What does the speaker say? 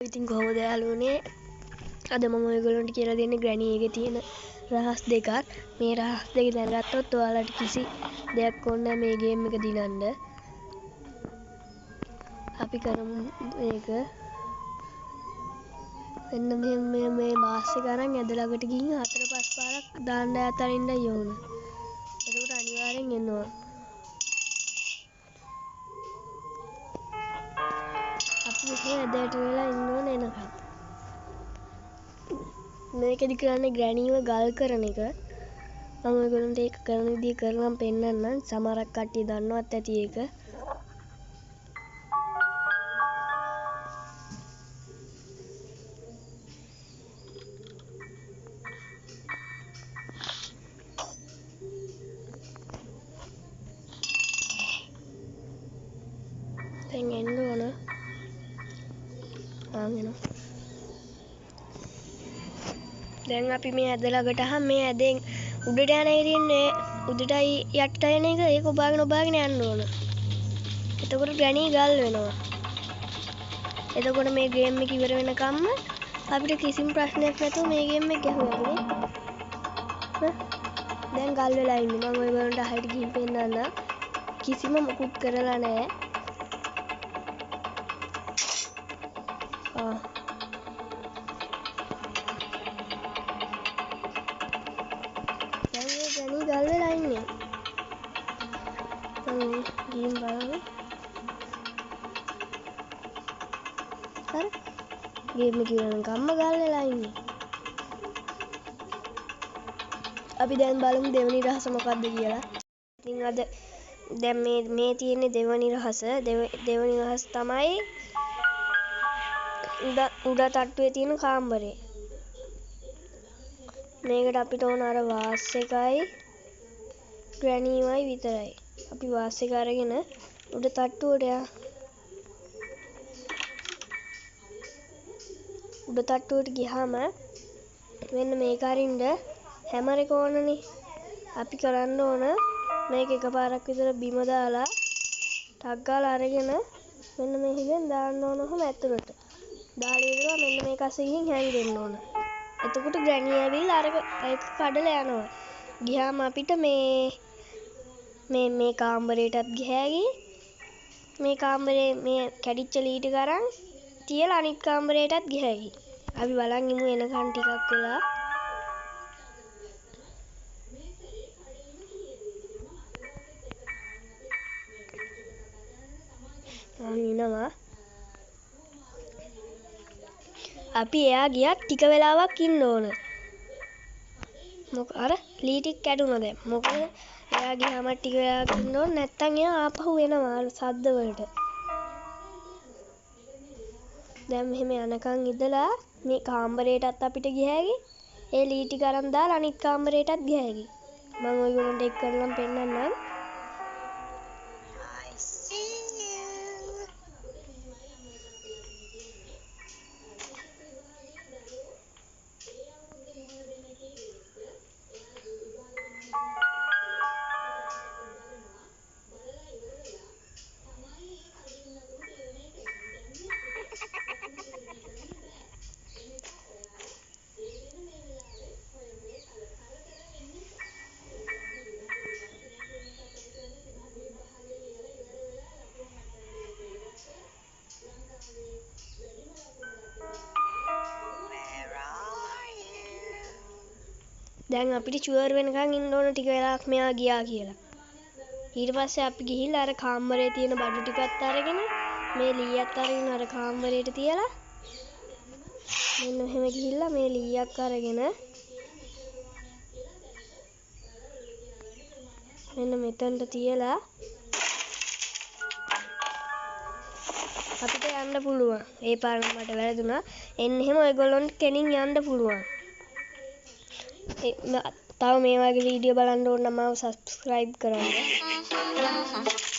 ඉතින් කොහොමද යාළුවනේ අද මම ඔයගොල්ලන්ට කියලා දෙන්නේ ග්‍රැනි එකේ තියෙන රහස් දෙකක්. මේ රහස් දෙක දැනගත්තොත් ඔයාලට කිසි දෙයක් ඕනේ නැහැ මේ ගේම් එක දිනන්න. අපි කරමු මේක. මෙන්න මේ බාස් එක අරන් ඇද ළඟට ගිහින් 4-5 පාරක් දාන්න අතරින්න යෝන. එතකොට අනිවාර්යෙන් එනවා. අපි මෙහෙ ඇදට වෙලා ඉන්න ඕනේ එනකම්. මේකෙදි කරන්නේ ග්‍රැනිව ගල් කරන එක. මම ඔයගොල්ලන්ට ඒක කරන විදිය කරනම් පෙන්නන්නම්. සමහරක් කට්ටිය දන්නවත් ඇති ඒක. දැන් එන්න ඕන. දැන් අපි මේ ඇද ළඟට අහන් මේ ඇදෙන් උඩට යන ඉරින්නේ උඩටයි යටට යන එක ඒක ඔබාගෙන යන්න ඕන. එතකොට ග්‍රැනි ගල් වෙනවා. එතකොට මේ ගේම් එක ඉවර වෙනකම්ම අපිට කිසිම ප්‍රශ්නයක් නැතුව මේ ගේම් එක ගහුවා නේ. දැන් ගල් වෙලා ඉන්නේ. මම ඔයගොල්ලන්ට අහයට ගිහින් පෙන්නන්න. කිසිම මුකුත් කරලා නැහැ. ග්‍රැනි ගල් වෙලා ඉන්නේ. ගේම් බලමු. හරි. ගේම් එක ඉවරනකම්ම ගල් වෙලා ඉන්නේ. අපි දැන් බලමු දෙවෙනි රහස මොකක්ද කියලා. ඉතින් අද දැන් මේ තියෙන්නේ දෙවෙනි රහස. දෙවෙනි රහස තමයි උඩ තට්ටුවේ තියෙන කාමරේ. මේකට අපිට ඕන අර වාස් එකයි ග්‍රැනිමයි විතරයි. අපි වාස් එක අරගෙන උඩ තට්ටුවට යනවා. උඩ තට්ටුවට ගියාම මෙන්න මේක අරින්න හැමර එක ඕනනේ. අපි කරන්න ඕන මේක එකපාරක් විතර බිම දාලා ටක් ගාලා අරගෙන මෙන්න මෙහෙන් දාන්න ඕන ඔහොම ඇතුළට. දාලා ඉවරව මෙන්න මේක අස්සේ ගිහින් හැංගෙන්න ඕන. එතකොට ග්‍රැනි ඇවිල්ලා අර ඒක කඩලා යනවා. ගියාම අපිට මේ කාමරේටත් ගිහෑවි. මේ කාමරේ මේ කැඩිච්ච ලීටි ගරන් තියලා අනිත් කාමරේටත් ගිහෑවි. අපි බලන් ඉමු එනකන් ටිකක් වෙලා. ඉනවා. අපි එයා ගියත් ටික වෙලාවක් ඉන්න ඕන. අර ලීටි කැඩුණා දැන්. මොකද එයා ගියාම ටික වෙලාවක් ඉන්න ඕන. නැත්තම් එයා ආපහු එනවා අර සද්ද වලට. දැන් මෙහෙම යනකම් ඉඳලා මේ කාමරේටත් අපිට ගිහෑවි. ඒ ලීටි ගරන් දාලා අනිත් කාමරේටත් ගිහෑවි. මම ඔයගොල්ලන්ට ඒක කරලා පෙන්නන්නම්. දැන් අපිට ෂුවර් වෙනකන් ඉන්න ඕන ටික වෙලාවක් මෙයා ගියා කියලා. ඊට පස්සේ අපි ගිහිල්ලා අර කාමරේ තියෙන බඩු ටිකත් අරගෙන මේ ලීයත් අරගෙන අර කාමරේට තියලා මෙන්න මෙහෙම ගිහිල්ලා මේ ලීයක් අරගෙන මෙන්න මෙතනට තියලා අපිට යන්න පුළුවන්. ඒ පාරම මට වැරදුනා. එන්න එහෙම ඔයගොල්ලන්ට කෙනින් යන්න පුළුවන්. තව මේ වගේ වීඩියෝ බලන්න ඕන නම් මාව සබ්ස්ක්‍රයිබ් කරන්න.